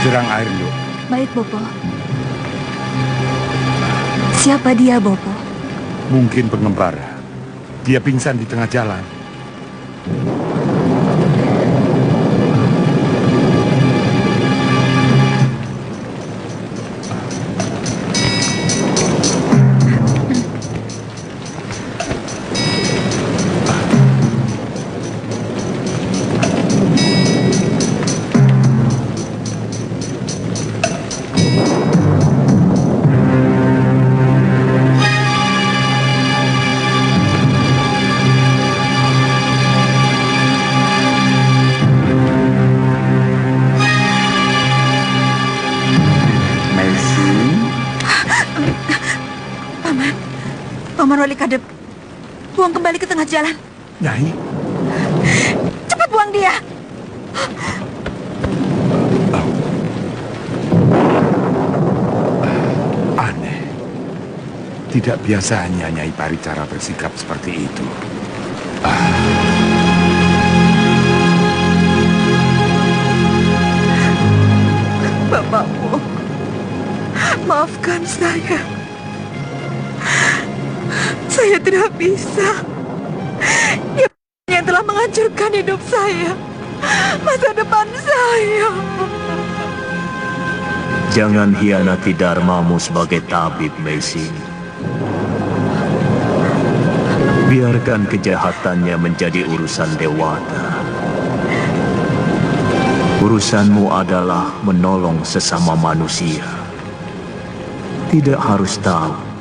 Jerang air, Nduk. Baik, Bopo. Siapa dia, Bopo? Mungkin pengembara. Dia pingsan di tengah jalan. Paman Wali Kadep, buang kembali ke tengah jalan. Nyai? Cepat buang dia. Aneh. Tidak biasanya Nyai Paricara bersikap seperti itu. Bapakmu, maafkan saya. Saya tidak bisa. Dia yang telah menghancurkan hidup saya, masa depan saya. Jangan hianati dharmamu sebagai tabib, Meising. Biarkan kejahatannya menjadi urusan dewata. Urusanmu adalah menolong sesama manusia. Tidak harus tahu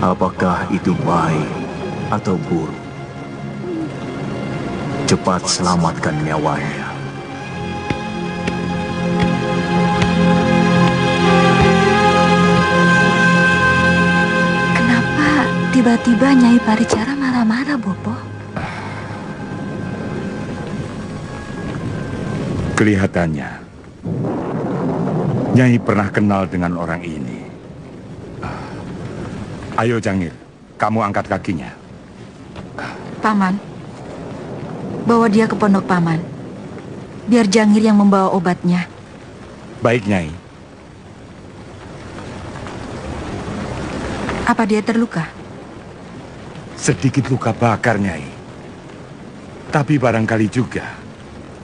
apakah itu baik atau buruk. Cepat selamatkan nyawanya. Kenapa tiba-tiba Nyai Paricara marah-marah, Bopo? Kelihatannya Nyai pernah kenal dengan orang ini. Ayo Jangir, kamu angkat kakinya. Paman, bawa dia ke pondok Paman. Biar Jangir yang membawa obatnya. Baik, Nyai. Apa dia terluka? Sedikit luka bakar, Nyai. Tapi barangkali juga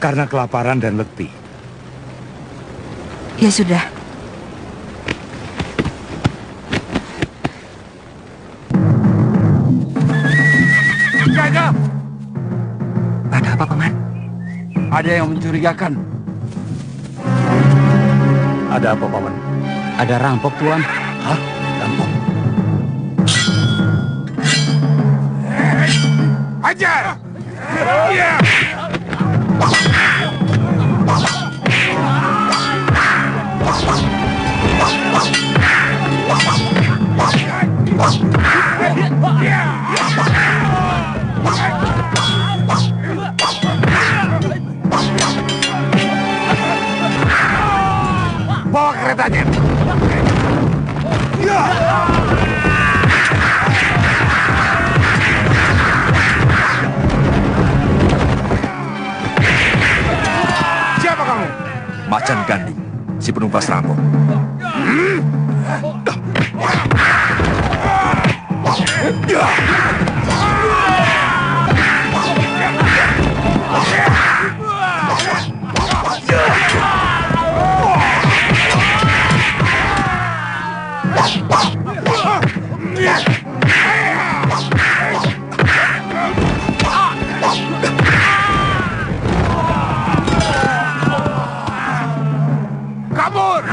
karena kelaparan dan letih. Ya sudah. Jaga! Ada apa, Paman? Ada yang mencurigakan. Ada apa, Paman? Ada rampok, Tuan. Hah? Rampok? Hajar! Ya! Bawa keretanya. Ya! Siapa kamu? Macan Ganding, si penumpas rampok. Kabur!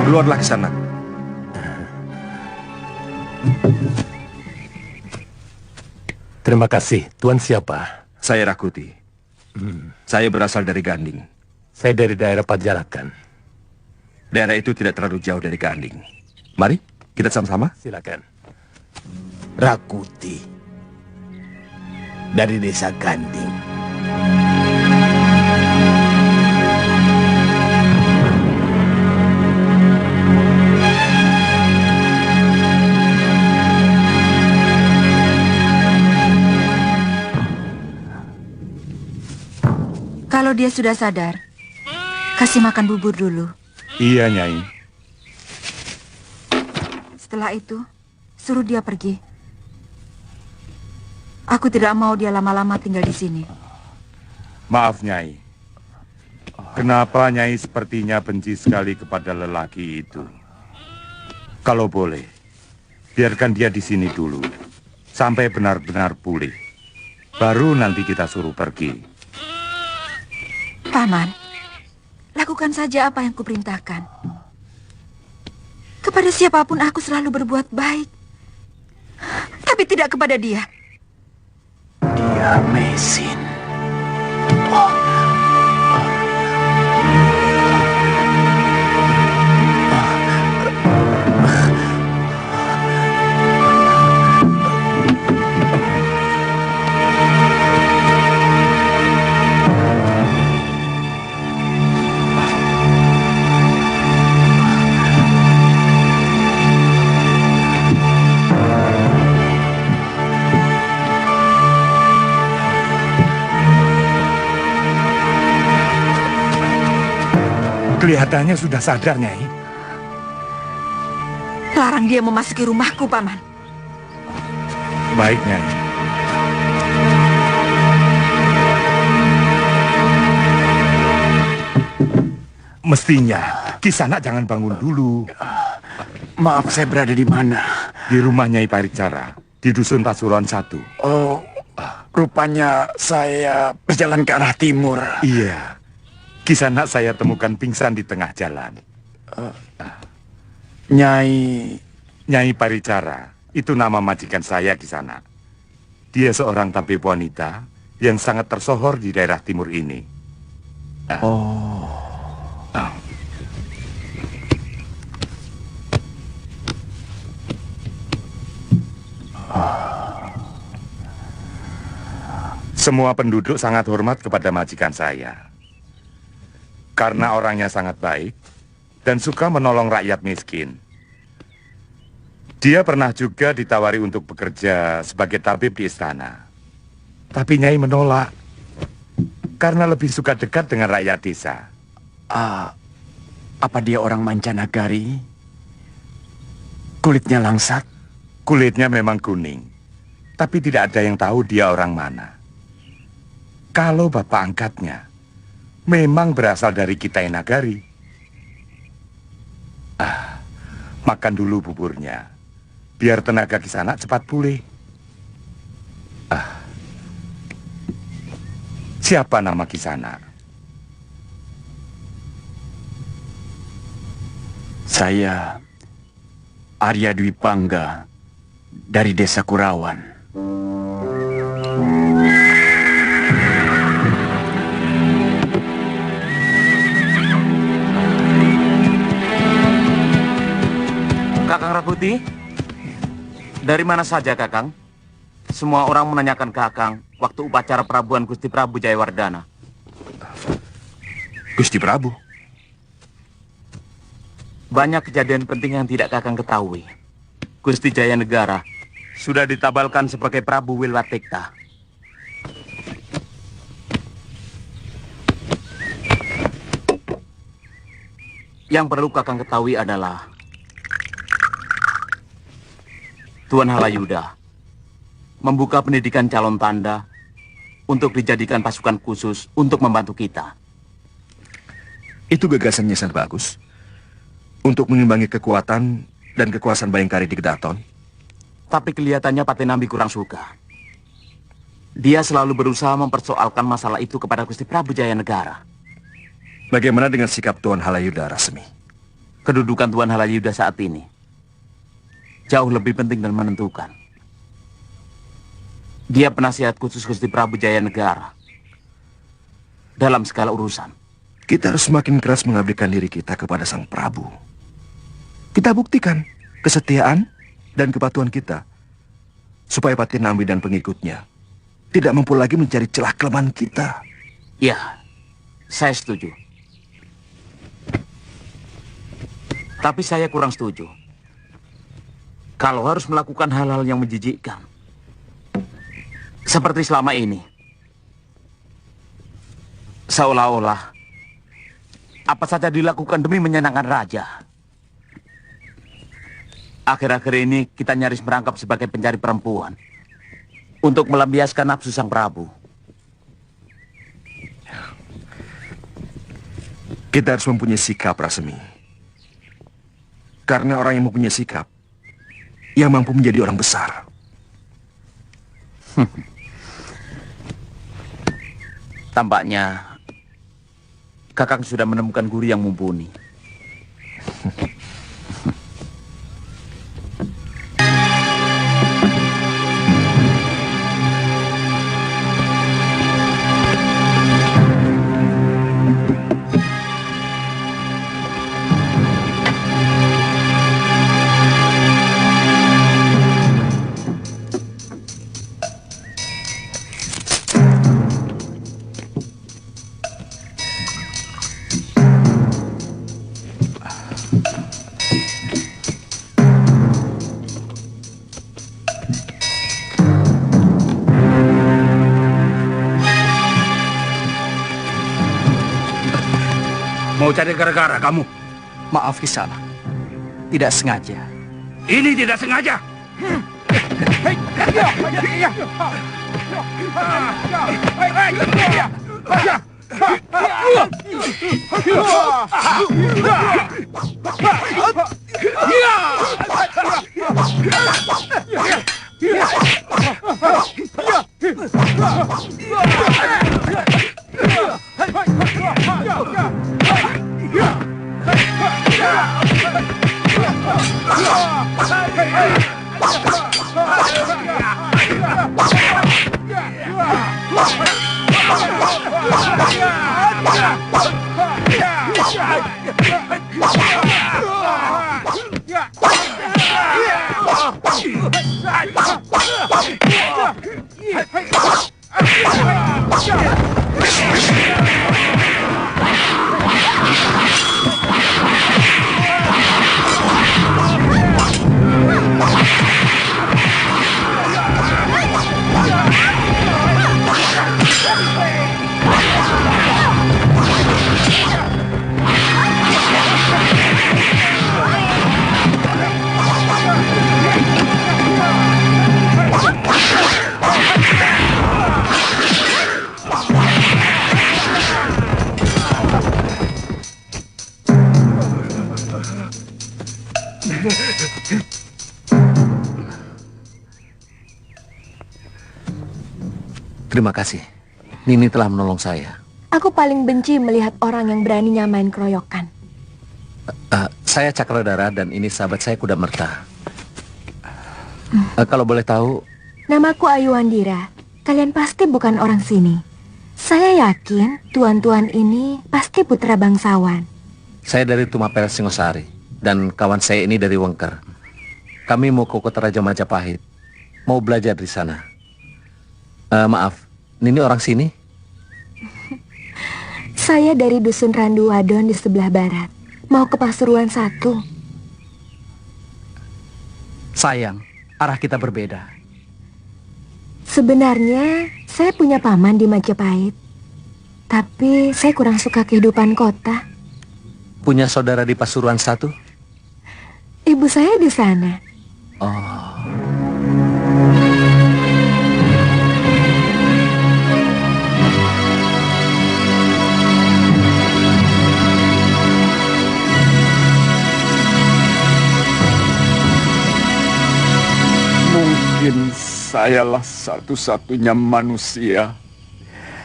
Keluarlah ke sana. Terima kasih. Tuan siapa? Saya Rakuti. Saya berasal dari Ganding. Saya dari daerah Pajarakan. Daerah itu tidak terlalu jauh dari Ganding. Mari, kita sama-sama. Silakan. Rakuti dari desa Ganding. Kalau dia sudah sadar, kasih makan bubur dulu. Iya, Nyai. Setelah itu, suruh dia pergi. Aku tidak mau dia lama-lama tinggal di sini. Maaf, Nyai. Kenapa Nyai sepertinya benci sekali kepada lelaki itu? Kalau boleh, biarkan dia di sini dulu, sampai benar-benar pulih. Baru nanti kita suruh pergi. Paman, lakukan saja apa yang kuperintahkan. Kepada siapapun aku selalu berbuat baik. Tapi tidak kepada dia. Dia mesin. Kelihatannya sudah sadar, Nyai. Larang dia memasuki rumahku, Paman. Baik, Nyai. Mestinya Kisanak jangan bangun dulu. Maaf, saya berada di mana? Di rumah Nyai Paricara, di Dusun Pasuruan 1. Oh, rupanya saya berjalan ke arah timur. Iya. Kisanak saya temukan pingsan di tengah jalan. Nyai Paricara, itu nama majikan saya Kisanak. Dia seorang tabib wanita yang sangat tersohor di daerah timur ini. Semua penduduk sangat hormat kepada majikan saya. Karena orangnya sangat baik dan suka menolong rakyat miskin. Dia pernah juga ditawari untuk bekerja sebagai tabib di istana. Tapi Nyai menolak karena lebih suka dekat dengan rakyat desa. Apa dia orang mancanagari? Kulitnya langsat? Kulitnya memang kuning, tapi tidak ada yang tahu dia orang mana. Kalau bapak angkatnya memang berasal dari Kitai Nagari. Makan dulu buburnya, biar tenaga Kisanak cepat pulih. Siapa nama Kisanak? Saya Arya Dwi Pangga dari Desa Kurawan. Kakang Rakuti, dari mana saja Kakang? Semua orang menanyakan Kakang waktu upacara perabuan Gusti Prabu Jayawardana. Gusti Prabu. Banyak kejadian penting yang tidak Kakang ketahui. Gusti Jayanegara sudah ditabalkan sebagai Prabu Wilwatikta. Yang perlu Kakang ketahui adalah Tuan Halayuda membuka pendidikan calon tanda untuk dijadikan pasukan khusus untuk membantu kita. Itu gagasannya sangat bagus. Untuk mengimbangi kekuatan dan kekuasaan Bayangkari di Kedaton. Tapi kelihatannya Patinambi kurang suka. Dia selalu berusaha mempersoalkan masalah itu kepada Gusti Prabu Jayanegara. Bagaimana dengan sikap Tuan Halayuda, Rasmi? Kedudukan Tuan Halayuda saat ini jauh lebih penting dan menentukan. Dia penasihat khusus Gusti Prabu Jayanegara dalam segala urusan. Kita harus semakin keras mengabdikan diri kita kepada Sang Prabu. Kita buktikan kesetiaan dan kepatuhan kita, supaya Patinambi dan pengikutnya tidak mampu lagi mencari celah kelemahan kita. Ya, saya setuju. Tapi saya kurang setuju kalau harus melakukan hal-hal yang menjijikkan. Seperti selama ini. Seolah-olah apa saja dilakukan demi menyenangkan raja. Akhir-akhir ini kita nyaris merangkap sebagai pencari perempuan untuk melampiaskan nafsu Sang Prabu. Kita harus mempunyai sikap, Rasmi. Karena orang yang mempunyai sikap, yang mampu menjadi orang besar. Tampaknya Kakang sudah menemukan guru yang mumpuni. Mau cari gara-gara kamu? Maaf Kisana, tidak sengaja. Ini tidak sengaja. Terima kasih. Nini telah menolong saya. Aku paling benci melihat orang yang berani nyamain keroyokan. Saya Cakradara dan ini sahabat saya Kuda Merta. Kalau boleh tahu, Namaku Ayu Wandira. Kalian pasti bukan orang sini. Saya yakin tuan-tuan ini pasti putra bangsawan. saya dari Tumapel Singosari dan kawan saya ini dari Wengker. Kami mau ke Kota Raja Majapahit. Mau belajar di sana. Maaf, Nini orang sini? Saya dari Dusun Randu Wadon di sebelah barat. Mau ke Pasuruan 1. Sayang, arah kita berbeda. Sebenarnya saya punya paman di Majapahit. Tapi saya kurang suka kehidupan kota. punya saudara di Pasuruan 1? Ibu saya di sana. Oh. Mungkin sayalah satu-satunya manusia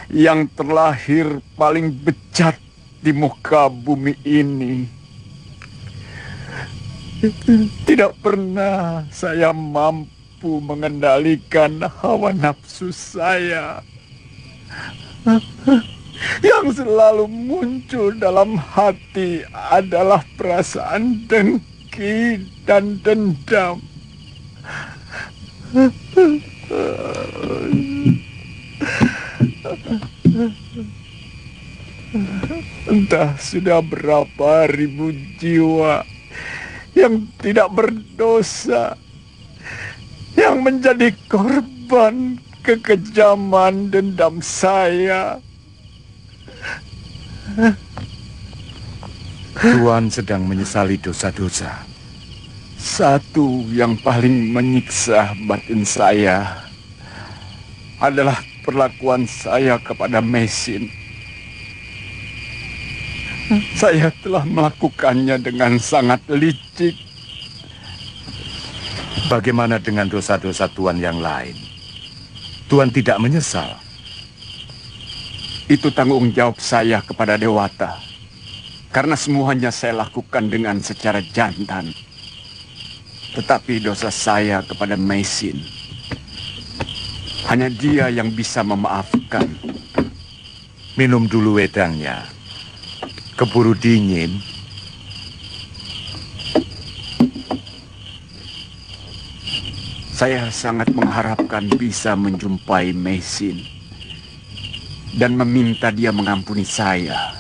yang terlahir paling bejat di muka bumi ini. Tidak pernah saya mampu mengendalikan hawa nafsu saya. Yang selalu muncul dalam hati adalah perasaan dengki dan dendam. Entah sudah berapa ribu jiwa yang tidak berdosa yang menjadi korban kekejaman dendam saya. Tuan sedang menyesali dosa-dosa. Satu yang paling menyiksa batin saya adalah perlakuan saya kepada Mesin. Saya telah melakukannya dengan sangat licik. Bagaimana dengan dosa-dosa Tuan yang lain? Tuan tidak menyesal? Itu tanggung jawab saya kepada Dewata. Karena semuanya saya lakukan dengan secara jantan. Tetapi dosa saya kepada Mesin, hanya dia yang bisa memaafkan. Minum dulu wedangnya. Keburu dingin. Saya sangat mengharapkan bisa menjumpai Mesin dan meminta dia mengampuni saya.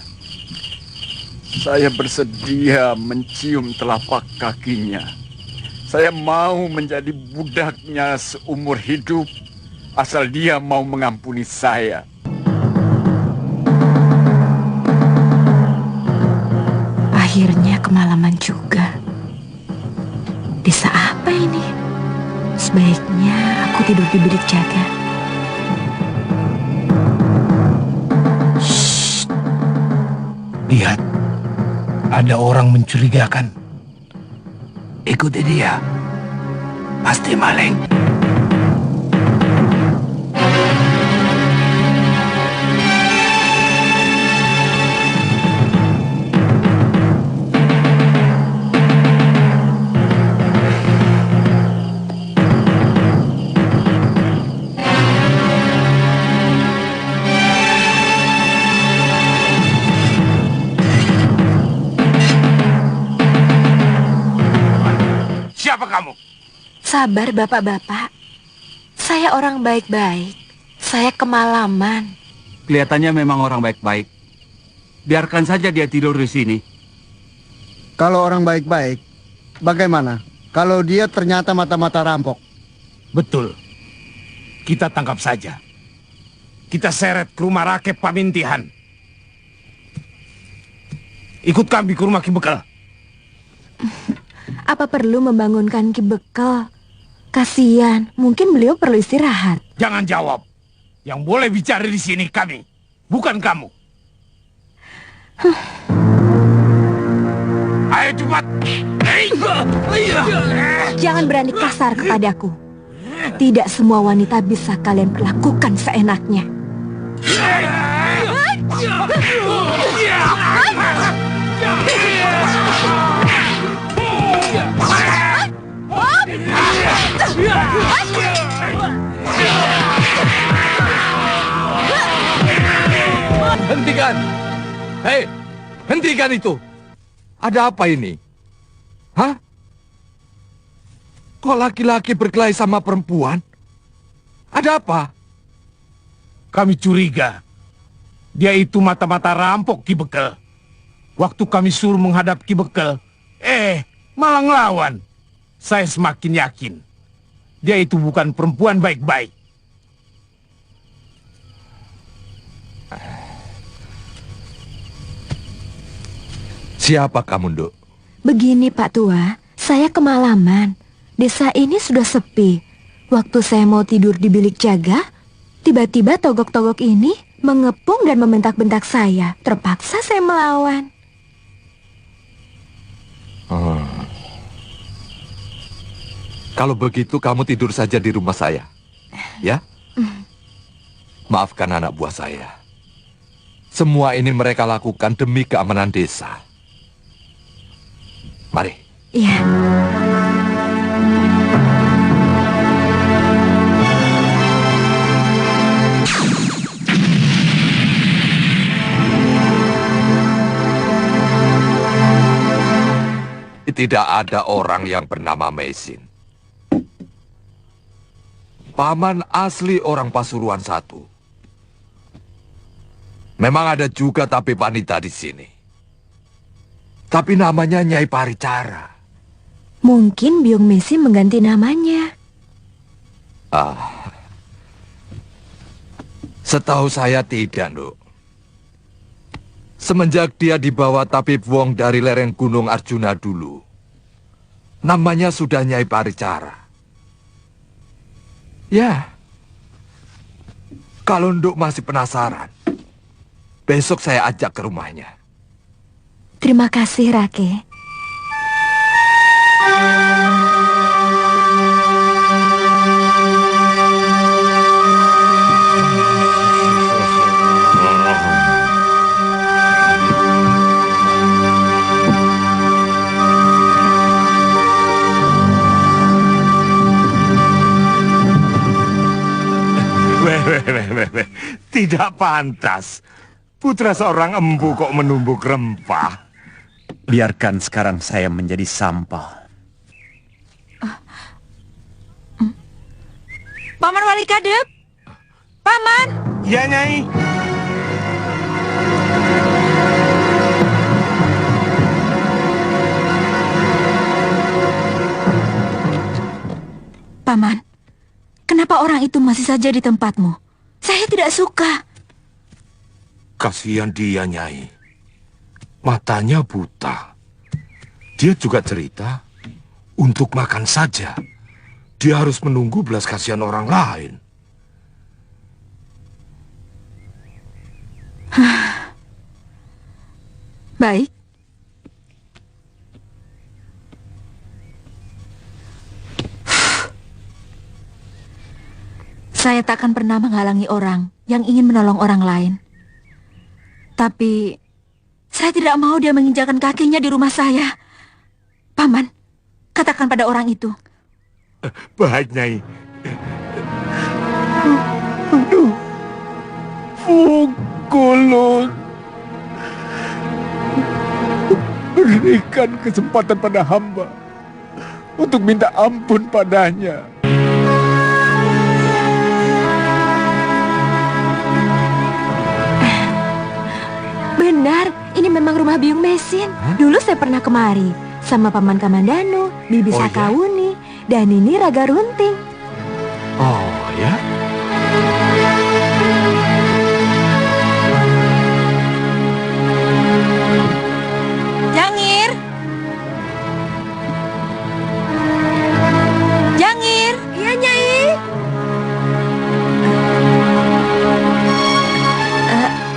Saya bersedia mencium telapak kakinya. Saya mau menjadi budaknya seumur hidup, asal dia mau mengampuni saya. Akhirnya kemalaman juga. Desa apa ini? Sebaiknya aku tidur di bilik jaga. Shh. Lihat, ada orang mencurigakan. Ikuti dia. Pasti maling. Siapa kamu? Sabar bapak-bapak. Saya orang baik-baik. Saya kemalaman. Kelihatannya memang orang baik-baik. Biarkan saja dia tidur di sini. Kalau orang baik-baik, bagaimana? Kalau dia ternyata mata-mata rampok. Betul. Kita tangkap saja. Kita seret ke rumah Rakep Pamintihan. Ikut kami ke rumah Ki Bekal. Apa perlu membangunkan Ki Bekal? Kasian, mungkin beliau perlu istirahat. Jangan jawab. Yang boleh bicara di sini kami, bukan kamu. Ayo cepat. Jangan berani kasar kepadaku. Tidak semua wanita bisa kalian perlakukan seenaknya. Hentikan! Hei, hentikan itu! Ada apa ini? Hah? Kok laki-laki berkelahi sama perempuan? Ada apa? Kami curiga. Dia itu mata-mata rampok Ki Bekal. Waktu kami suruh menghadap Ki Bekal, malah ngelawan. Saya semakin yakin. Dia itu bukan perempuan baik-baik. Siapa kamu, Nduk? Begini Pak Tua, saya kemalaman. Desa ini sudah sepi. Waktu saya mau tidur di bilik jaga, tiba-tiba togok-togok ini mengepung dan membentak-bentak saya. Terpaksa saya melawan. Kalau begitu kamu tidur saja di rumah saya. Ya? Maafkan anak buah saya. Semua ini mereka lakukan demi keamanan desa. Mari. Iya. Tidak ada orang yang bernama Mesin. Paman asli orang Pasuruan 1. Memang ada juga tapi wanita di sini. Tapi namanya Nyai Paricara. Mungkin Biung Mesin mengganti namanya. Setahu saya tidak, Nduk. Semenjak dia dibawa Tabib Wong dari lereng Gunung Arjuna dulu, namanya sudah Nyai Paricara. Ya, kalau Nduk masih penasaran, besok saya ajak ke rumahnya. Terima kasih, Rake. Tidak pantas. Putra seorang empu kok menumbuk rempah. Biarkan sekarang saya menjadi sampah. Paman Wali Kadep. Paman. Ya, Nyai. Paman, kenapa orang itu masih saja di tempatmu? Saya tidak suka. Kasihan dia, Nyai. Matanya buta. Dia juga cerita, untuk makan saja, dia harus menunggu belas kasihan orang lain. Baik. Saya tak akan pernah menghalangi orang yang ingin menolong orang lain. Tapi saya tidak mau dia menginjakan kakinya di rumah saya. Paman, katakan pada orang itu. Baik, Nyai. Kulun, berikan kesempatan pada hamba untuk minta ampun padanya. Benar, ini memang rumah Biung Mesin. Dulu saya pernah kemari sama Paman Kamandanu, Bibi Sakawuni, dan ini Raga Runting. Oh, ya? Jangir! Jangir! Iya, Nyai.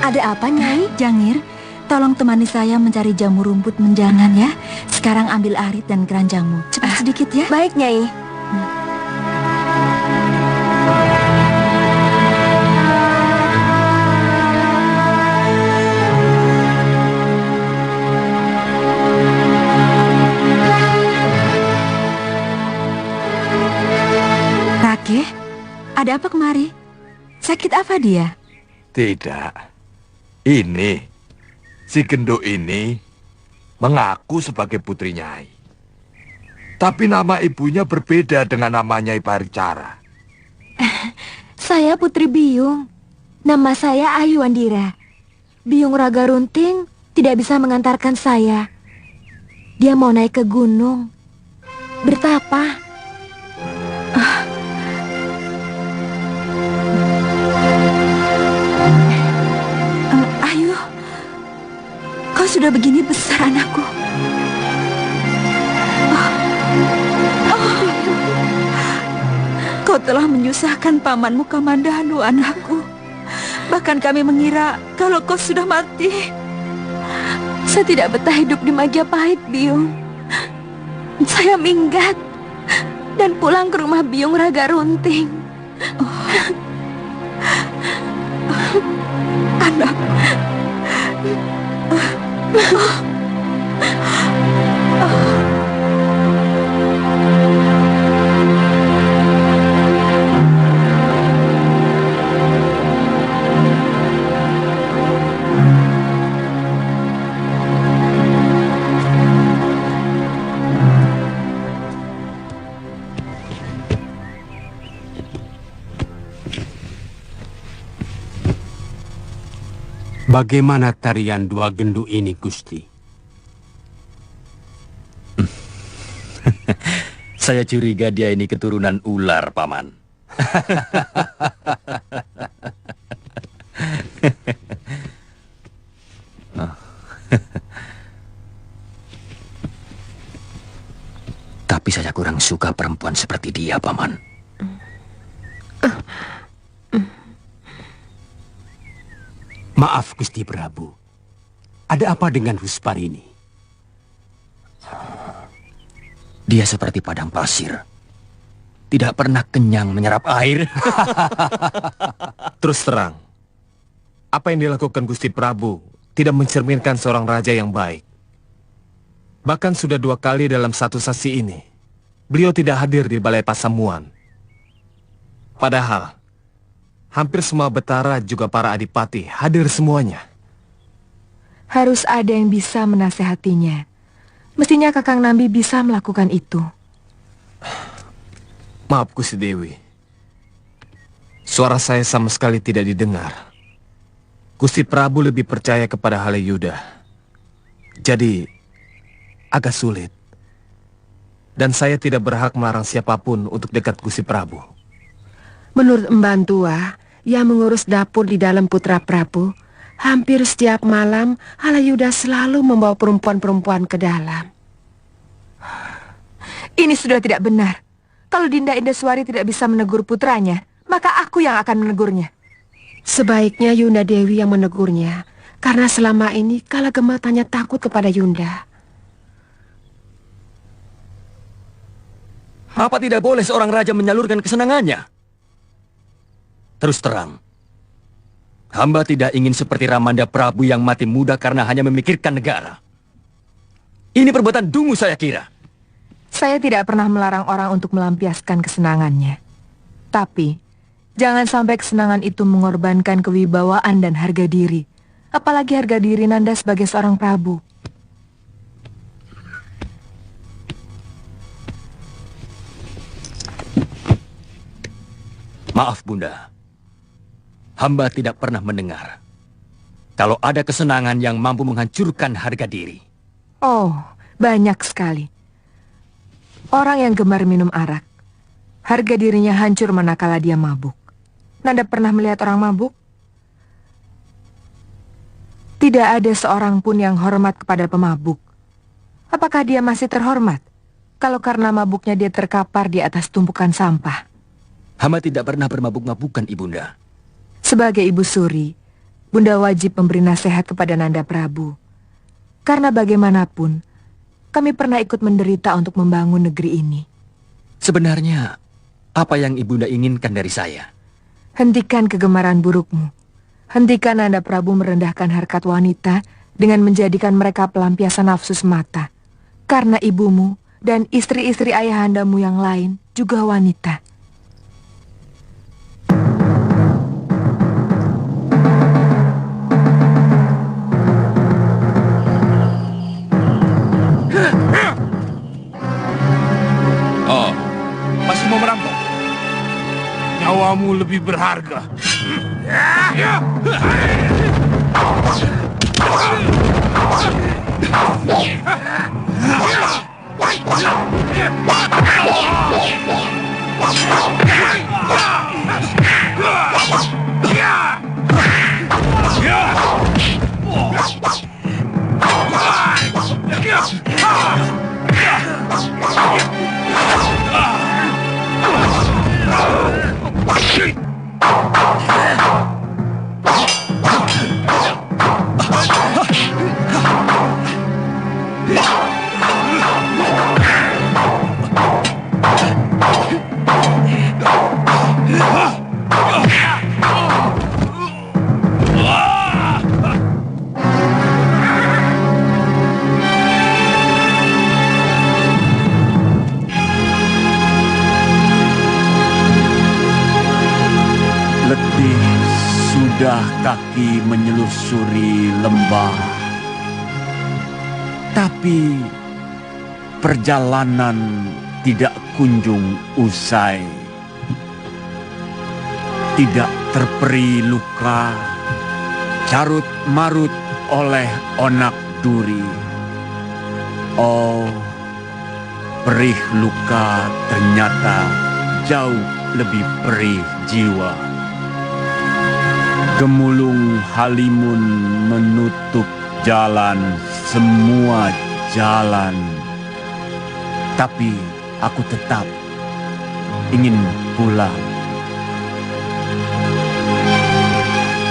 Ada apa, Nyai? Jangir, tolong temani saya mencari jamur rumput menjangan ya. Sekarang ambil arit dan keranjangmu. Cepat sedikit ya. Baik, Nyai. Rake, ada apa kemari? Sakit apa dia? Tidak. Ini, si genduk ini mengaku sebagai putri Nyai. Tapi nama ibunya berbeda dengan nama Nyai Paricara. Saya Putri Biung. Nama saya Ayu Andira. Biung Raga Runting tidak bisa mengantarkan saya. Dia mau naik ke gunung. Bertapa. Ayu, kau Kau sudah begini besar, anakku. Kau telah menyusahkan pamanmu Kamandanu, anakku. Bahkan kami mengira kalau kau sudah mati. Saya tidak betah hidup di Majapahit, Biung. Saya minggat dan pulang ke rumah Biung Raga Runting. Anak. Bagaimana tarian dua gendu ini, Gusti? Saya curiga dia ini keturunan ular, Paman. Tapi saya kurang suka perempuan seperti dia, Paman. Maaf, Gusti Prabu. Ada apa dengan Husparini? Dia seperti padang pasir. Tidak pernah kenyang menyerap air. Terus terang, apa yang dilakukan Gusti Prabu tidak mencerminkan seorang raja yang baik. Bahkan sudah 2 kali dalam satu sasi ini, beliau tidak hadir di Balai Pasamuan. Padahal, hampir semua betara juga para adipati hadir semuanya. Harus ada yang bisa menasehatinya. Mestinya Kakang Nambi bisa melakukan itu. Maaf, Gusti Dewi. Suara saya sama sekali tidak didengar. Gusti Prabu lebih percaya kepada Halayuda. Jadi, agak sulit. Dan saya tidak berhak melarang siapapun untuk dekat Gusti Prabu. Menurut Emban Tua, yang mengurus dapur di dalam Putra Prabu, hampir setiap malam Halayuda selalu membawa perempuan-perempuan ke dalam. Ini sudah tidak benar. Kalau Dinda Indaswari tidak bisa menegur putranya, maka aku yang akan menegurnya. Sebaiknya Yunda Dewi yang menegurnya, karena selama ini Kalagema hanya takut kepada Yunda. Apa tidak boleh seorang raja menyalurkan kesenangannya? Terus terang, hamba tidak ingin seperti Ramanda Prabu yang mati muda karena hanya memikirkan negara. Ini perbuatan dungu, saya kira. Saya tidak pernah melarang orang untuk melampiaskan kesenangannya. Tapi, jangan sampai kesenangan itu mengorbankan kewibawaan dan harga diri. Apalagi harga diri Nanda sebagai seorang Prabu. Maaf, Bunda. Hamba tidak pernah mendengar kalau ada kesenangan yang mampu menghancurkan harga diri. Oh, banyak sekali. Orang yang gemar minum arak, harga dirinya hancur manakala dia mabuk. Nanda pernah melihat orang mabuk? Tidak ada seorang pun yang hormat kepada pemabuk. Apakah dia masih terhormat kalau karena mabuknya dia terkapar di atas tumpukan sampah? Hamba tidak pernah bermabuk-mabukan, Ibunda. Sebagai ibu suri, Bunda wajib memberi nasihat kepada Nanda Prabu. Karena bagaimanapun, kami pernah ikut menderita untuk membangun negeri ini. Sebenarnya, apa yang Ibunda inginkan dari saya? Hentikan kegemaran burukmu. Hentikan Nanda Prabu merendahkan harkat wanita dengan menjadikan mereka pelampiasan nafsu semata. Karena ibumu dan istri-istri ayahandamu yang lain juga wanita. Oh, masih mau merampok? Nyawamu lebih berharga. kaki menyelusuri lembah. Tapi perjalanan tidak kunjung usai. Tidak terperi luka, carut marut oleh onak duri. Oh, perih luka ternyata jauh lebih perih jiwa. Gemulung halimun menutup jalan, semua jalan. Tapi aku tetap ingin pulang.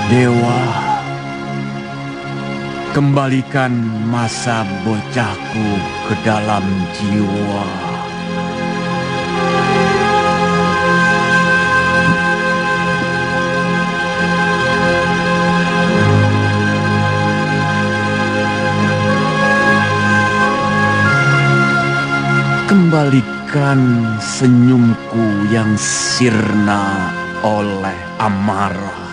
Dewa, kembalikan masa bocahku ke dalam jiwa. Kembalikan senyumku yang sirna oleh amarah.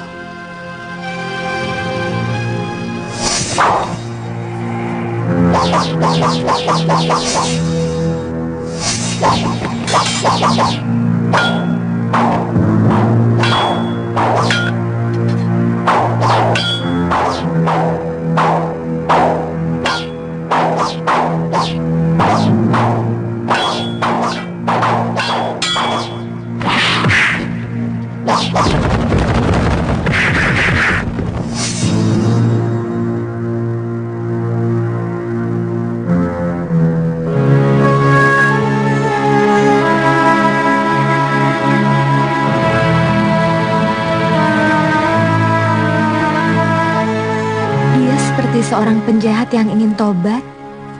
Seorang penjahat yang ingin tobat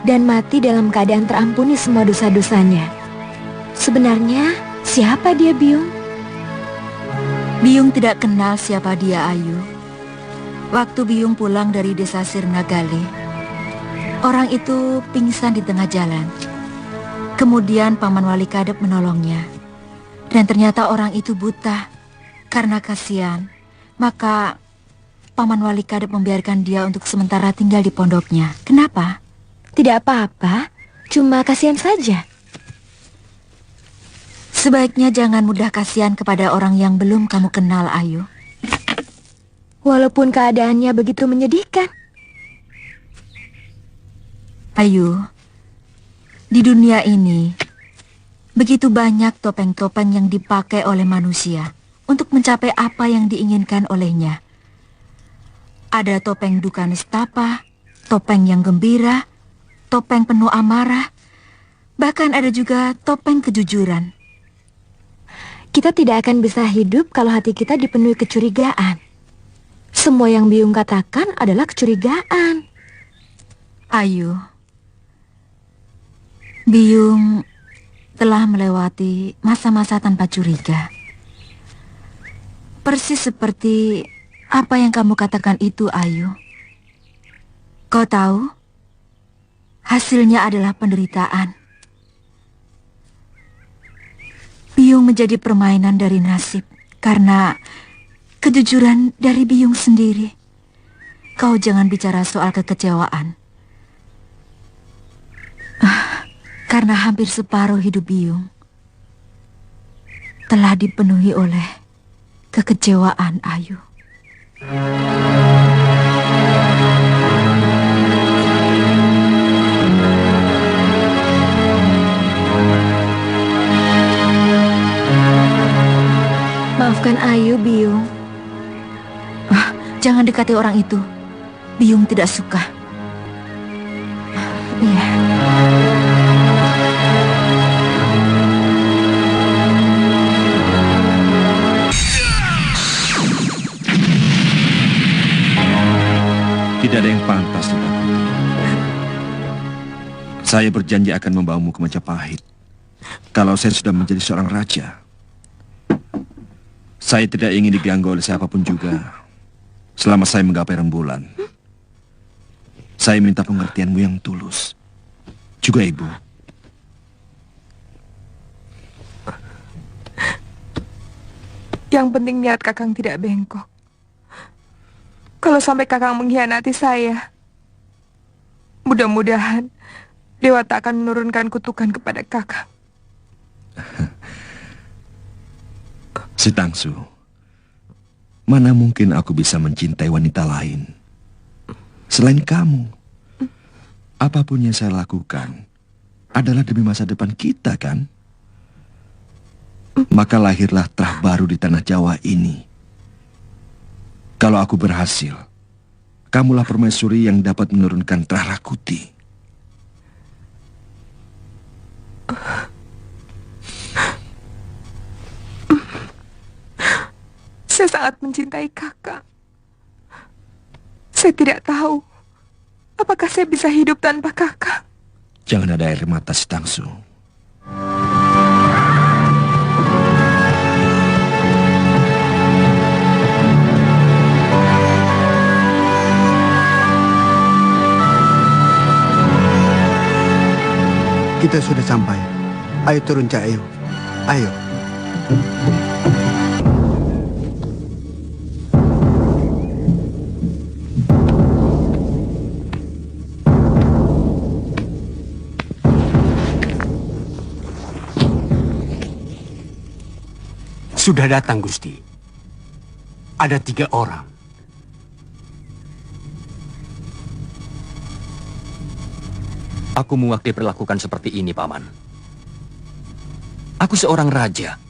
dan mati dalam keadaan terampuni semua dosa-dosanya. Sebenarnya, siapa dia, Byung? Byung tidak kenal siapa dia, Ayu. Waktu Byung pulang dari desa Sirnagale, orang itu pingsan di tengah jalan. Kemudian Paman Wali Kadep menolongnya. Dan ternyata orang itu buta. Karena kasihan, maka Paman Wali Kadep membiarkan dia untuk sementara tinggal di pondoknya. Kenapa? Tidak apa-apa, cuma kasihan saja. Sebaiknya jangan mudah kasihan kepada orang yang belum kamu kenal, Ayu. Walaupun keadaannya begitu menyedihkan. Ayu, di dunia ini begitu banyak topeng-topeng yang dipakai oleh manusia untuk mencapai apa yang diinginkan olehnya. Ada topeng duka nestapa, topeng yang gembira, topeng penuh amarah, bahkan ada juga topeng kejujuran. Kita tidak akan bisa hidup kalau hati kita dipenuhi kecurigaan. Semua yang Byung katakan adalah kecurigaan. Ayu, Byung telah melewati masa-masa tanpa curiga. Persis seperti apa yang kamu katakan itu, Ayu. Kau tahu, hasilnya adalah penderitaan. Byung menjadi permainan dari nasib karena kejujuran dari Byung sendiri. Kau jangan bicara soal kekecewaan. Karena hampir separuh hidup Byung telah dipenuhi oleh kekecewaan, Ayu. Maafkan Ayu, Byung. Jangan dekati orang itu. Byung tidak suka. Iya. Tidak ada yang pantas ditakuti. Saya berjanji akan membawamu ke Majapahit. Kalau saya sudah menjadi seorang raja, saya tidak ingin diganggu oleh siapapun juga selama saya menggapai rembulan. Saya minta pengertianmu yang tulus. Juga Ibu. Yang penting niat Kakang tidak bengkok. Kalau sampai Kakang mengkhianati saya, mudah-mudahan Dewa tak akan menurunkan kutukan kepada Kakang. Si Tangsu, mana mungkin aku bisa mencintai wanita lain selain kamu? Apapun yang saya lakukan adalah demi masa depan kita, kan? Maka lahirlah terah baru di tanah Jawa ini. Kalau aku berhasil, kamulah permaisuri yang dapat menurunkan terah Rakuti. Saya sangat mencintai Kakang. Saya tidak tahu apakah saya bisa hidup tanpa Kakang. Jangan ada air mata, Si Tangsu. Kita sudah sampai. Ayo turun, Cak Ayu. Ayo. Sudah datang, Gusti. Ada 3 orang. Aku muak diperlakukan seperti ini, Paman. Aku seorang raja.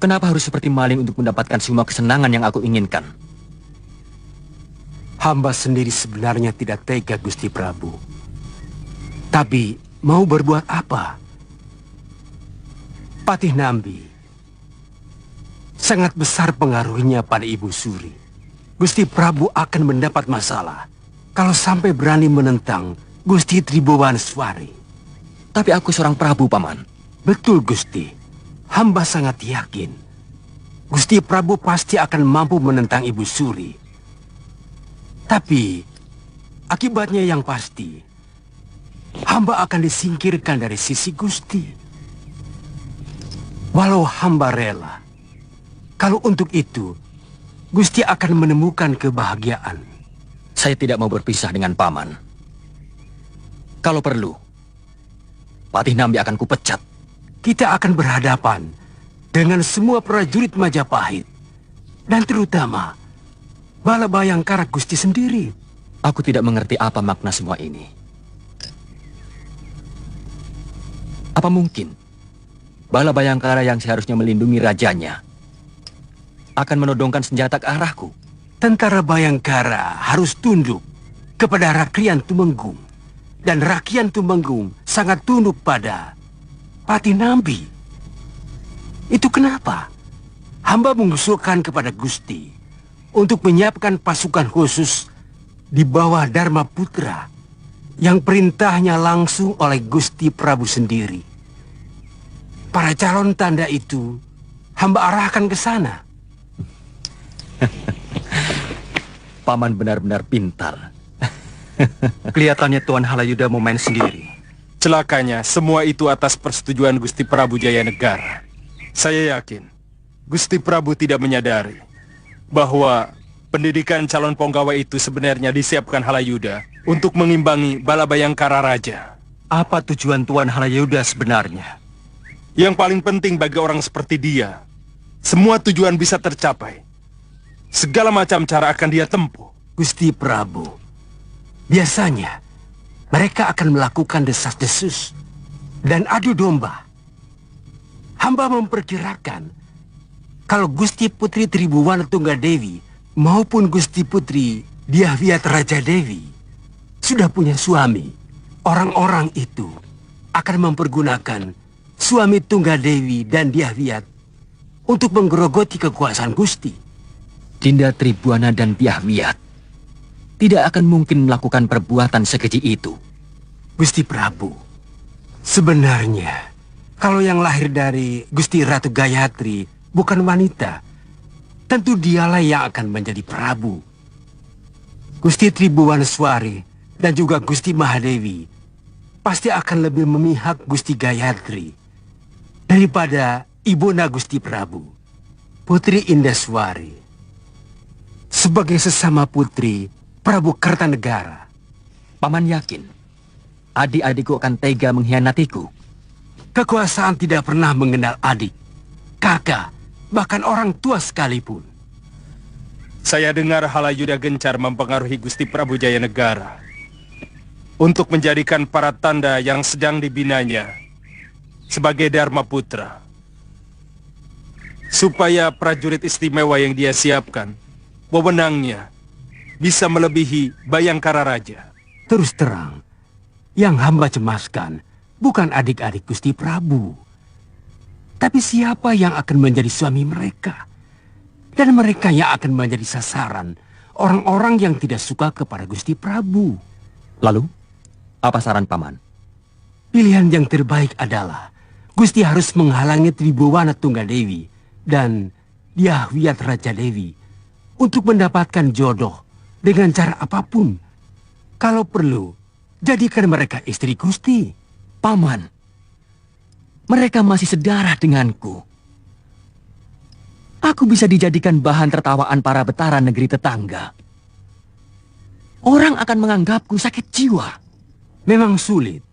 Kenapa harus seperti maling untuk mendapatkan semua kesenangan yang aku inginkan? Hamba sendiri sebenarnya tidak tega, Gusti Prabu. Tapi mau berbuat apa? Patih Nambi sangat besar pengaruhnya pada Ibu Suri. Gusti Prabu akan mendapat masalah kalau sampai berani menentang Gusti Tribhuwaneswari. Tapi aku seorang Prabu, Paman. Betul, Gusti. Hamba sangat yakin Gusti Prabu pasti akan mampu menentang Ibu Suri. Tapi akibatnya yang pasti, hamba akan disingkirkan dari sisi Gusti. Walau hamba rela, kalau untuk itu Gusti akan menemukan kebahagiaan. Saya tidak mau berpisah dengan Paman. Kalau perlu, Patih Nambi akan kupecat. Kita akan berhadapan dengan semua prajurit Majapahit, dan terutama Bala Bayangkara Gusti sendiri. Aku tidak mengerti apa makna semua ini. Apa mungkin Bala Bayangkara yang seharusnya melindungi rajanya akan menodongkan senjata ke arahku? Tentara Bayangkara harus tunduk kepada Rakrian Tumenggung, dan Rakrian Tumenggung sangat tunduk pada Patih Nambi. Itu kenapa hamba mengusulkan kepada Gusti untuk menyiapkan pasukan khusus di bawah Dharma Putra yang perintahnya langsung oleh Gusti Prabu sendiri. Para calon tanda itu hamba arahkan ke sana. Paman benar-benar pintar. Kelihatannya Tuan Halayuda mau main sendiri. Celakanya, semua itu atas persetujuan Gusti Prabu Jayanegara. Saya yakin Gusti Prabu tidak menyadari bahwa pendidikan calon penggawa itu sebenarnya disiapkan Halayuda untuk mengimbangi Bala Bayangkara Raja. Apa tujuan Tuan Halayuda sebenarnya? Yang paling penting bagi orang seperti dia, semua tujuan bisa tercapai. Segala macam cara akan dia tempuh. Gusti Prabu, biasanya mereka akan melakukan desas-desus dan adu domba. Hamba memperkirakan kalau Gusti Putri Tribhuwana Tunggadewi maupun Gusti Putri Dyahwiyat Raja Dewi sudah punya suami, orang-orang itu akan mempergunakan suami Tunggadewi dan Dyahwiyat untuk menggerogoti kekuasaan Gusti. Dinda Tribhuwana dan Dyahwiyat tidak akan mungkin melakukan perbuatan sekeji itu. Gusti Prabu, sebenarnya kalau yang lahir dari Gusti Ratu Gayatri bukan wanita, tentu dialah yang akan menjadi Prabu. Gusti Tribhuwaneswari dan juga Gusti Mahadewi pasti akan lebih memihak Gusti Gayatri daripada Ibunda Gusti Prabu, Putri Indaswari. Sebagai sesama putri Prabu Kertanegara, Paman yakin adik-adikku akan tega mengkhianatiku? Kekuasaan tidak pernah mengenal adik, kakak, bahkan orang tua sekalipun. Saya dengar Halayuda gencar mempengaruhi Gusti Prabu Jayanegara untuk menjadikan para tanda yang sedang dibinanya sebagai Dharma Putra, supaya prajurit istimewa yang dia siapkan, wewenangnya bisa melebihi Bayangkara Raja. Terus terang, yang hamba cemaskan bukan adik-adik Gusti Prabu, tapi siapa yang akan menjadi suami mereka. Dan mereka yang akan menjadi sasaran orang-orang yang tidak suka kepada Gusti Prabu. Lalu, apa saran Paman? Pilihan yang terbaik adalah Gusti harus menghalangi Tribhuwana Tunggadewi dan Dyahwiyat Raja Dewi untuk mendapatkan jodoh dengan cara apapun. Kalau perlu, jadikan mereka istri Gusti. Paman, mereka masih sedarah denganku. Aku bisa dijadikan bahan tertawaan para betara negeri tetangga. Orang akan menganggapku sakit jiwa. Memang sulit,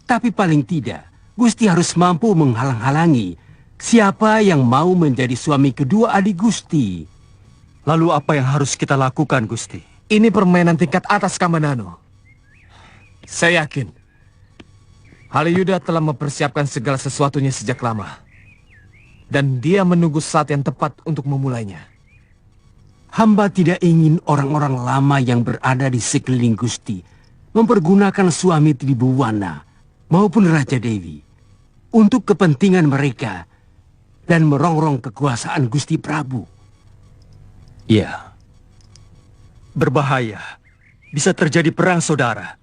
tapi paling tidak Gusti harus mampu menghalang-halangi siapa yang mau menjadi suami kedua adik Gusti. Lalu apa yang harus kita lakukan, Gusti? Ini permainan tingkat atas, Kamanano. Saya yakin Halayuda telah mempersiapkan segala sesuatunya sejak lama. Dan dia menunggu saat yang tepat untuk memulainya. Hamba tidak ingin orang-orang lama yang berada di sekeliling Gusti mempergunakan suami Tribhuwana maupun Raja Dewi untuk kepentingan mereka dan merongrong kekuasaan Gusti Prabu. Iya. Berbahaya. Bisa terjadi perang saudara.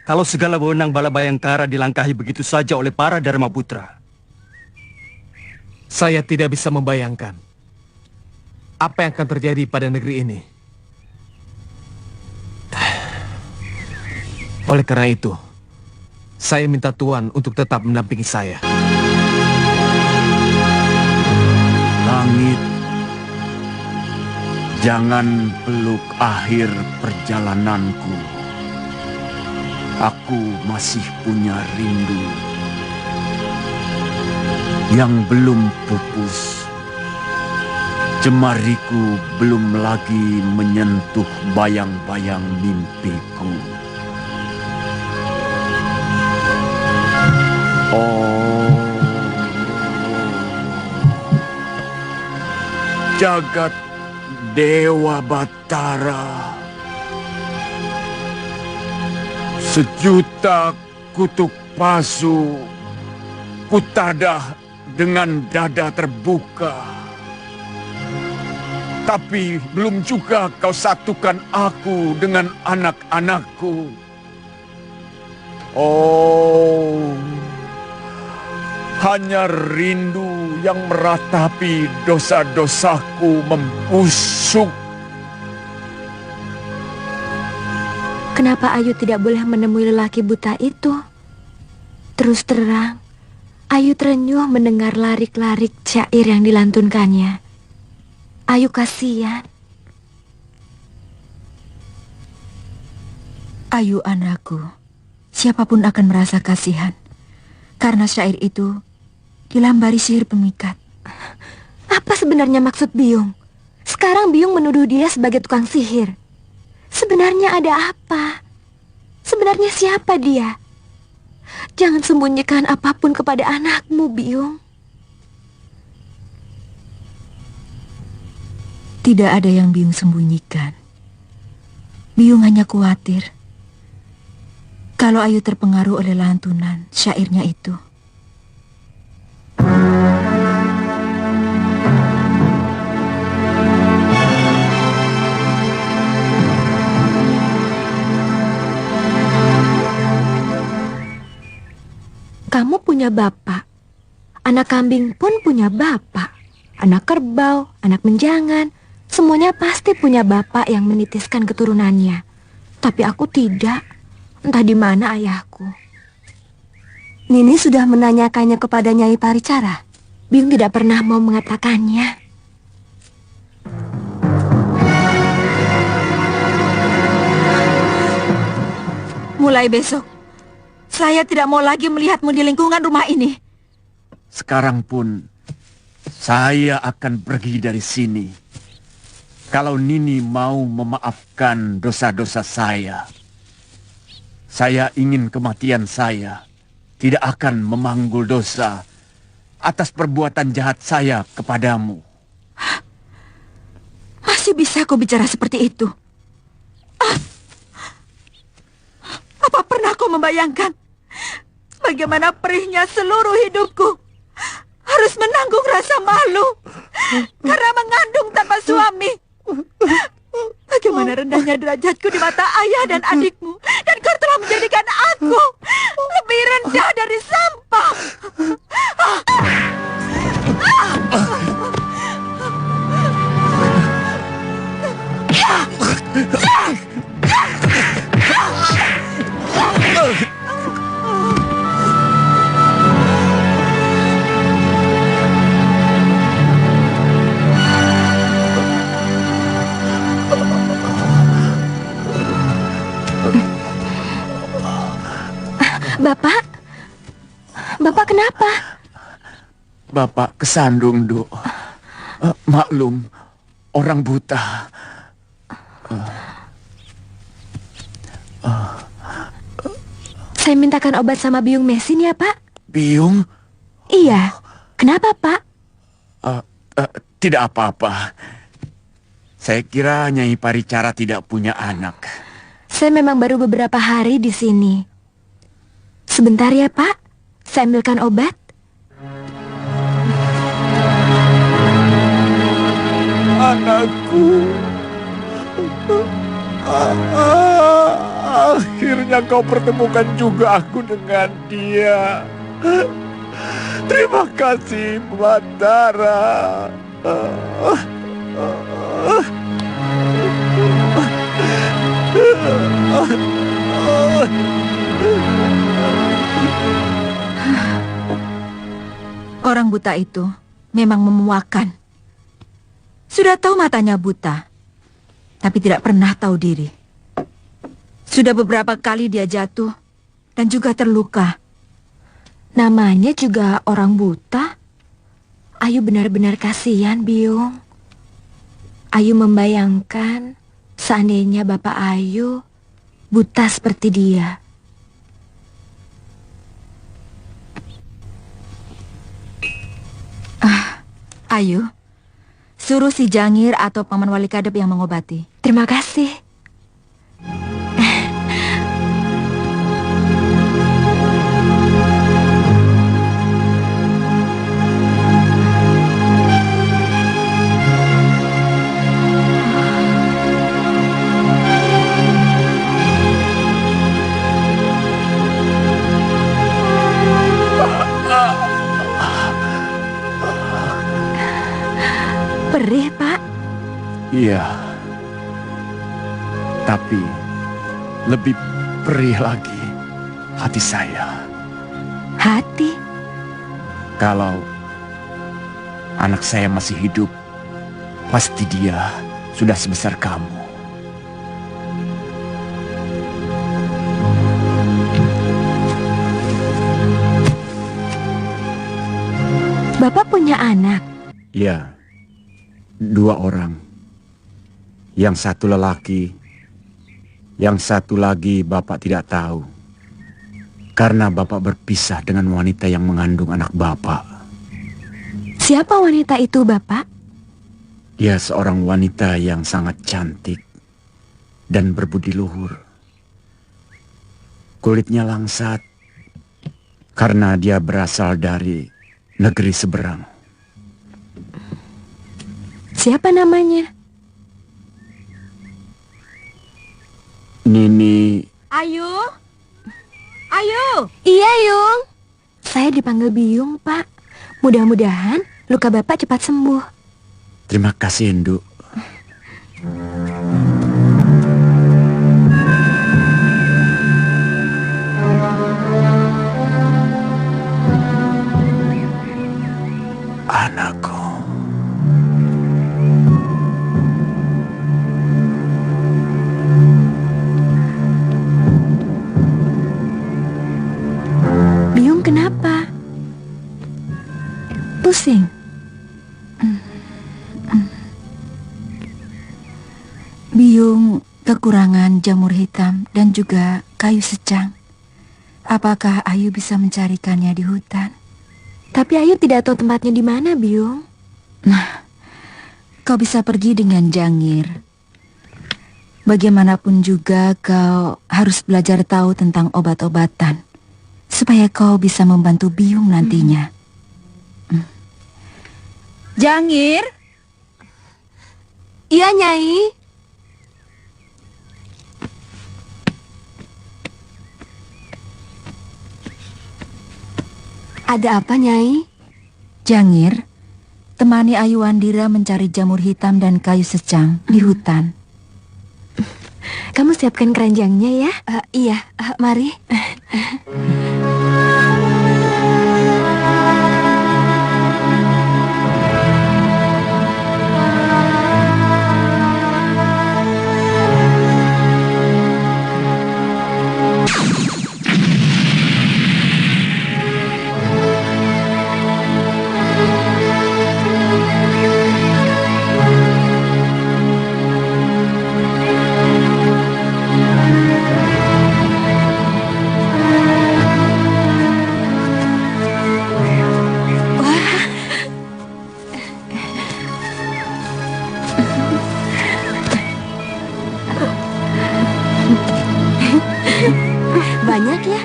Kalau segala wewenang Bala Bayangkara dilangkahi begitu saja oleh para Dharma Putra. Saya tidak bisa membayangkan apa yang akan terjadi pada negeri ini. Oleh karena itu, saya minta Tuan untuk tetap mendampingi saya. Langit, jangan peluk akhir perjalananku. Aku masih punya rindu yang belum pupus. Jemariku belum lagi menyentuh bayang-bayang mimpiku. Oh, jagat Dewa Batara, sejuta kutuk pasu kutadah dengan dada terbuka. Tapi belum juga kau satukan aku dengan anak-anakku. Oh, hanya rindu yang meratapi dosa-dosaku membusuk. Kenapa Ayu tidak boleh menemui lelaki buta itu? Terus terang, Ayu terenyuh mendengar larik-larik syair yang dilantunkannya. Ayu kasihan. Ayu anakku, siapapun akan merasa kasihan. Karena syair itu dilambari sihir pemikat. Apa sebenarnya maksud Biyung? Sekarang Biyung menuduh dia sebagai tukang sihir. Sebenarnya ada apa? Sebenarnya siapa dia? Jangan sembunyikan apapun kepada anakmu, Biyung. Tidak ada yang Biyung sembunyikan. Biyung hanya khawatir kalau Ayu terpengaruh oleh lantunan syairnya itu. Kamu punya bapak. Anak kambing pun punya bapak. Anak kerbau, anak menjangan, semuanya pasti punya bapak yang menitiskan keturunannya. Tapi aku tidak. Entah di mana ayahku. Nini sudah menanyakannya kepada Nyai Paricara. Biyung tidak pernah mau mengatakannya. Mulai besok, saya tidak mau lagi melihatmu di lingkungan rumah ini. Sekarang pun, saya akan pergi dari sini. Kalau Nini mau memaafkan dosa-dosa saya ingin kematian saya tidak akan memanggul dosa atas perbuatan jahat saya kepadamu. Masih bisa kau bicara seperti itu? Apa pernah kau membayangkan bagaimana perihnya seluruh hidupku harus menanggung rasa malu karena mengandung tanpa suami? Bagaimana rendahnya derajatku di mata ayah dan adikmu, dan kau telah menjadikan aku lebih rendah dari sampah. Bapak kenapa? Bapak kesandung, Duk. Maklum, orang buta. Saya mintakan obat sama biung mesin ya, Pak. Biung? Iya. Kenapa, Pak? Tidak apa-apa. Saya kira Nyai Paricara tidak punya anak. Saya memang baru beberapa hari di sini. Sebentar ya, Pak. Saya ambilkan obat. Anakku. Akhirnya kau pertemukan juga aku dengan dia. Terima kasih, Batara. Orang buta itu memang memuakan. Sudah tahu matanya buta, tapi tidak pernah tahu diri. Sudah beberapa kali dia jatuh dan juga terluka. Namanya juga orang buta. Ayu benar-benar kasihan, Biung. Ayu membayangkan seandainya Bapak Ayu buta seperti dia. Ayu, suruh si Jangir atau Paman Wali Kadep yang mengobati. Terima kasih. Perih, Pak? Iya. Tapi lebih perih lagi hati saya. Hati? Kalau anak saya masih hidup, pasti dia sudah sebesar kamu. Bapak punya anak? Ya. 2 orang. Yang satu lelaki, yang satu lagi Bapak tidak tahu. Karena Bapak berpisah dengan wanita yang mengandung anak Bapak. Siapa wanita itu, Bapak? Dia seorang wanita yang sangat cantik dan berbudi luhur. Kulitnya langsat karena dia berasal dari negeri seberang. Siapa namanya? Nini. Ayu? Ayu? Iya, Yung. Saya dipanggil Biung, Pak. Mudah-mudahan luka Bapak cepat sembuh. Terima kasih, Induk. Anakku. Kenapa? Pusing? Biyung kekurangan jamur hitam dan juga kayu secang. Apakah Ayu bisa mencarikannya di hutan? Tapi Ayu tidak tahu tempatnya di mana, Biyung. Nah, kau bisa pergi dengan Jangir. Bagaimanapun juga kau harus belajar tahu tentang obat-obatan, supaya kau bisa membantu Biyung nantinya. Jangir? Iya, Nyai. Ada apa, Nyai? Jangir, temani Ayu Wandira mencari jamur hitam dan kayu secang di hutan. Kamu siapkan keranjangnya ya? Iya, mari. Banyak ya?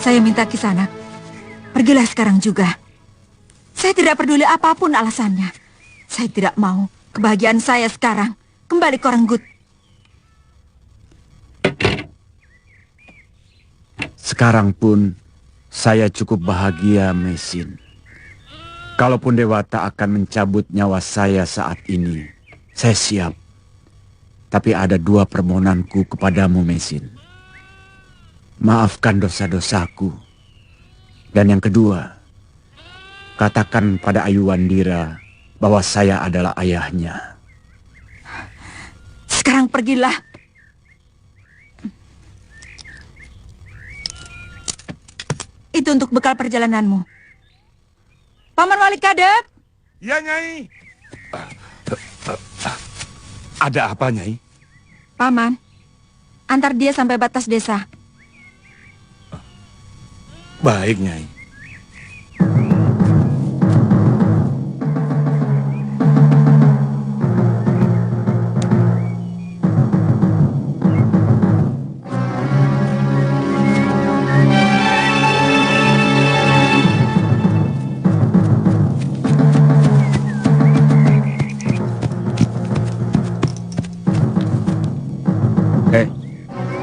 Saya minta Kisanak, pergilah sekarang juga. Saya tidak peduli apapun alasannya. Saya tidak mau kebahagiaan saya sekarang kembali ke Renggut. Sekarang pun saya cukup bahagia, Mesin. Kalaupun Dewata akan mencabut nyawa saya saat ini, saya siap. Tapi ada dua permohonanku kepadamu, Mesin. Maafkan dosa-dosaku. Dan yang kedua, katakan pada Ayu Wandira bahwa saya adalah ayahnya. Sekarang pergilah. Itu untuk bekal perjalananmu. Paman Wali Kadep. Ya, Nyai. Ada apa, Nyai? Paman, antar dia sampai batas desa. Baik, Nyai.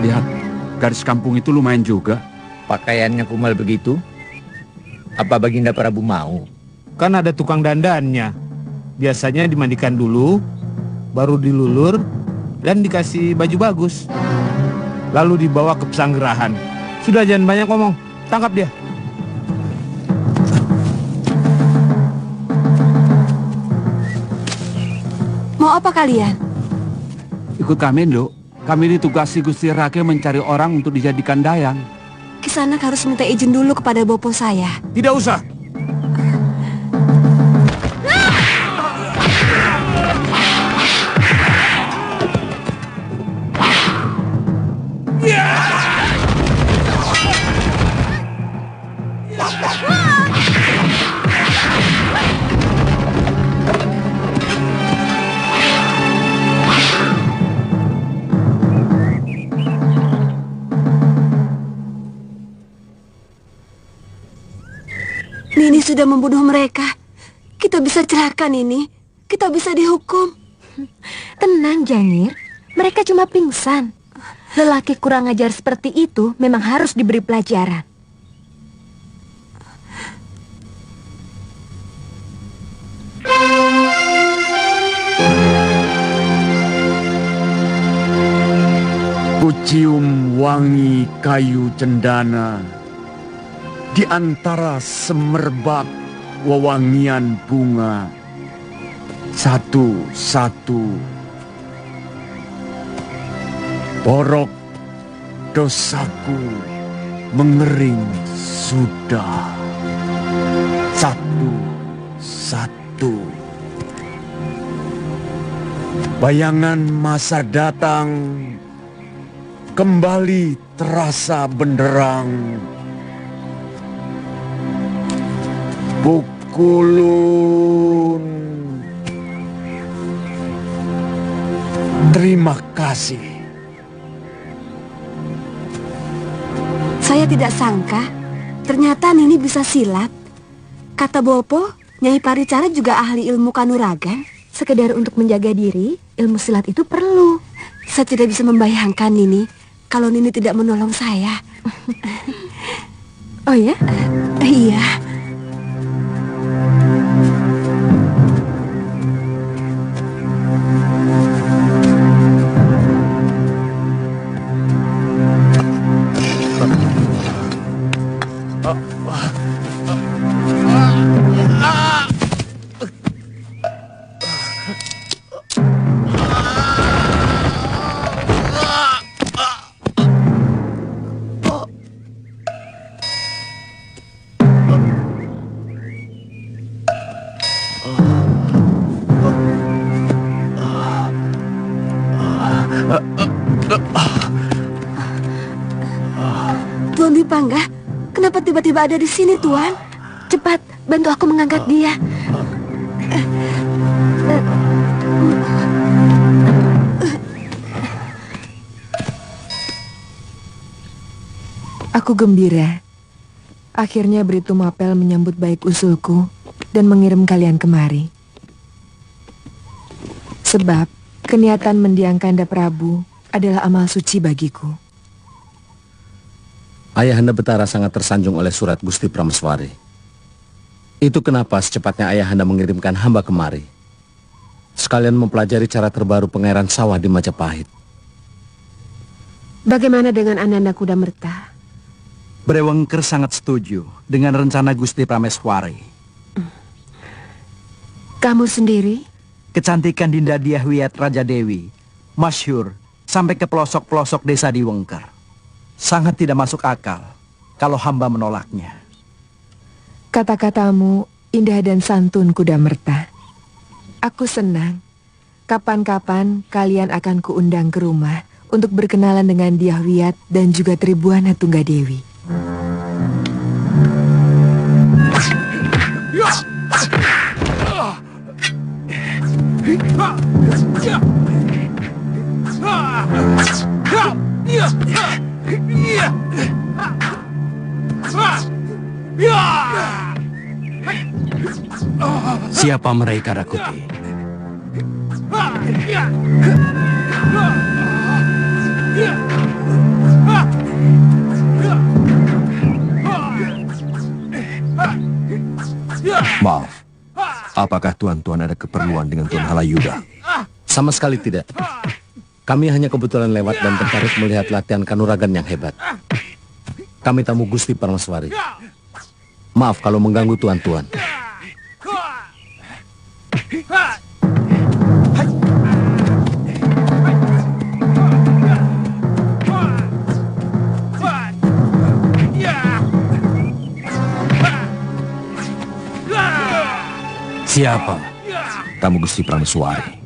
Lihat, garis kampung itu lumayan juga. Pakaiannya kumal begitu? Apa Baginda Prabu mau? Kan ada tukang dandannya. Biasanya dimandikan dulu, baru dilulur, dan dikasih baju bagus. Lalu dibawa ke pesanggerahan. Sudah, jangan banyak ngomong. Tangkap dia. Mau apa kalian? Ikut kami, Nduk. Kami ditugasi Gusti Rake mencari orang untuk dijadikan dayang. Kisanak harus minta izin dulu kepada bopo saya. Tidak usah. Nini sudah membunuh mereka. Kita bisa celaka, Nini. Kita bisa dihukum. Tenang, Jangir. Mereka cuma pingsan. Lelaki kurang ajar seperti itu memang harus diberi pelajaran. Kucium wangi kayu cendana di antara semerbak wewangian bunga, satu-satu porok dosaku mengering sudah, satu-satu bayangan masa datang kembali terasa benderang. Pukulun. Terima kasih. Saya tidak sangka, ternyata Nini bisa silat. Kata Bopo, Nyai Paricara juga ahli ilmu kanuragan. Sekedar untuk menjaga diri, ilmu silat itu perlu. Saya tidak bisa membayangkan Nini, kalau Nini tidak menolong saya. Oh ya? Iya. Tuan Dwi Pangga, kenapa tiba-tiba ada di sini, Tuan? Cepat, bantu aku mengangkat dia. Aku gembira. Akhirnya Britu Mapel menyambut baik usulku dan mengirim kalian kemari. Sebab keniatan mendiang Kanda Prabu adalah amal suci bagiku. Ayahanda Betara sangat tersanjung oleh surat Gusti Prameswari. Itu kenapa secepatnya Ayahanda mengirimkan hamba kemari. Sekalian mempelajari cara terbaru pengairan sawah di Majapahit. Bagaimana dengan Ananda Kuda Merta? Brewengker sangat setuju dengan rencana Gusti Prameswari. Kamu sendiri? Kecantikan Dinda Diahwiyat Raja Dewi masyhur sampai ke pelosok-pelosok desa di Wengker. Sangat tidak masuk akal kalau hamba menolaknya. Kata-katamu indah dan santun Kuda Merta. Aku senang. Kapan-kapan kalian akan kuundang ke rumah untuk berkenalan dengan Diahwiyat dan juga Tribuana Tunggadewi. Siapa mereka, Rakuti? Maaf, apakah tuan-tuan ada keperluan dengan Tuan Halayuda? Sama sekali tidak. Kami hanya kebetulan lewat dan tertarik melihat latihan kanuragan yang hebat. Kami tamu Gusti Prameswari. Maaf kalau mengganggu tuan-tuan. Siapa? Tamu Gusti Prameswari.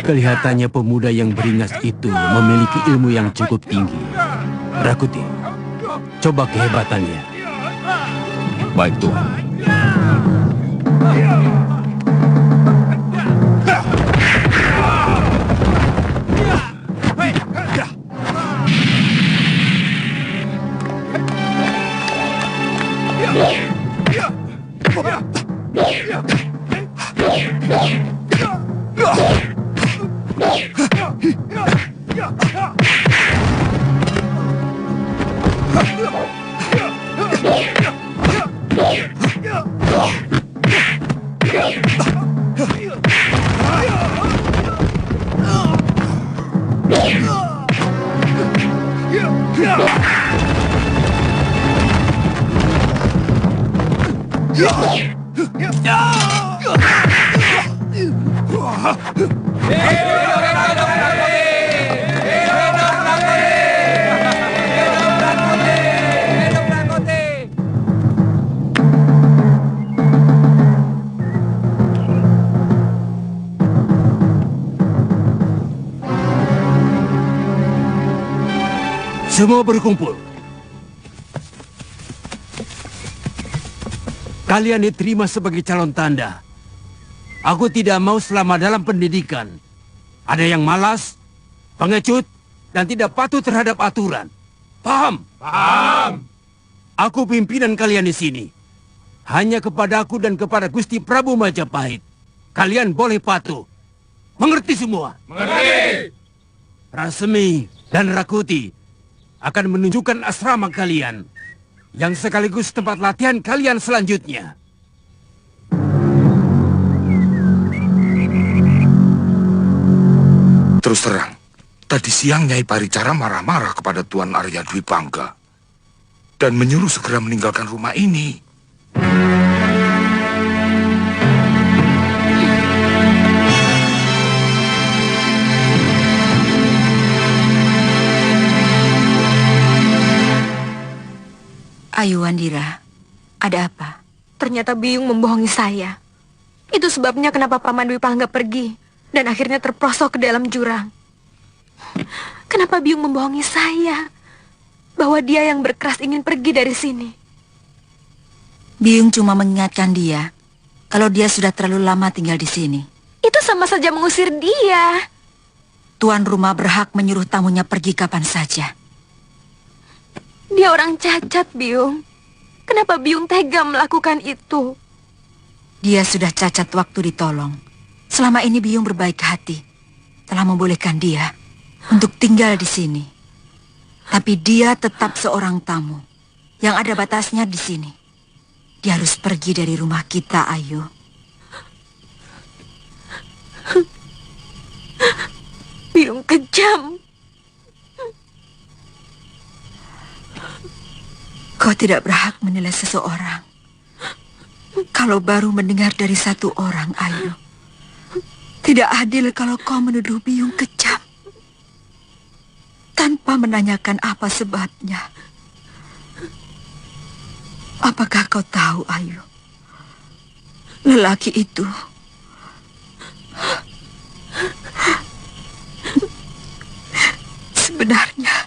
Kelihatannya pemuda yang beringas itu memiliki ilmu yang cukup tinggi. Rakuti, Coba kehebatannya. Baik, Tuan. Semua berkumpul. Kalian diterima sebagai calon tanda. Aku tidak mau selama dalam pendidikan ada yang malas, pengecut, dan tidak patuh terhadap aturan. Paham? Paham. Aku pimpinan kalian di sini. Hanya kepada aku dan kepada Gusti Prabu Majapahit. Kalian boleh patuh. Mengerti semua? Mengerti. Rasmi dan Rakuti akan menunjukkan asrama kalian yang sekaligus tempat latihan kalian selanjutnya. Terus terang, tadi siang Nyai Paricara marah-marah kepada Tuan Arya Dwi Pangga dan menyuruh segera meninggalkan rumah ini. Ayu Wandira, ada apa? Ternyata Biyung membohongi saya. Itu sebabnya kenapa Paman Dwi Pangga pergi dan akhirnya terprosok ke dalam jurang. Kenapa Biyung membohongi saya bahwa dia yang berkeras ingin pergi dari sini? Biyung cuma mengingatkan dia kalau dia sudah terlalu lama tinggal di sini. Itu sama saja mengusir dia. Tuan rumah berhak menyuruh tamunya pergi kapan saja. Dia orang cacat, Biyung. Kenapa Biyung tega melakukan itu? Dia sudah cacat waktu ditolong. Selama ini Biyung berbaik hati, telah membolehkan dia untuk tinggal di sini. Tapi dia tetap seorang tamu yang ada batasnya di sini. Dia harus pergi dari rumah kita, Ayu. Biyung kejam. Kau tidak berhak menilai seseorang kalau baru mendengar dari satu orang, Ayu. Tidak adil kalau kau menuduh Biyung kejam tanpa menanyakan apa sebabnya. Apakah kau tahu, Ayu? Lelaki itu sebenarnya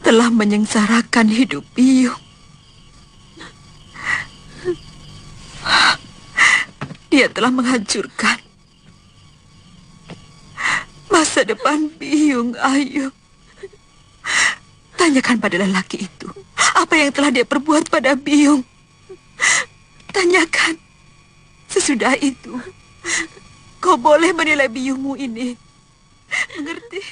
telah menyengsarakan hidup Biyung. Dia telah menghancurkan masa depan Biyung, Ayu. Tanyakan pada lelaki itu apa yang telah dia perbuat pada Biyung. Tanyakan. Sesudah itu kau boleh menilai Biyungmu ini. Mengerti?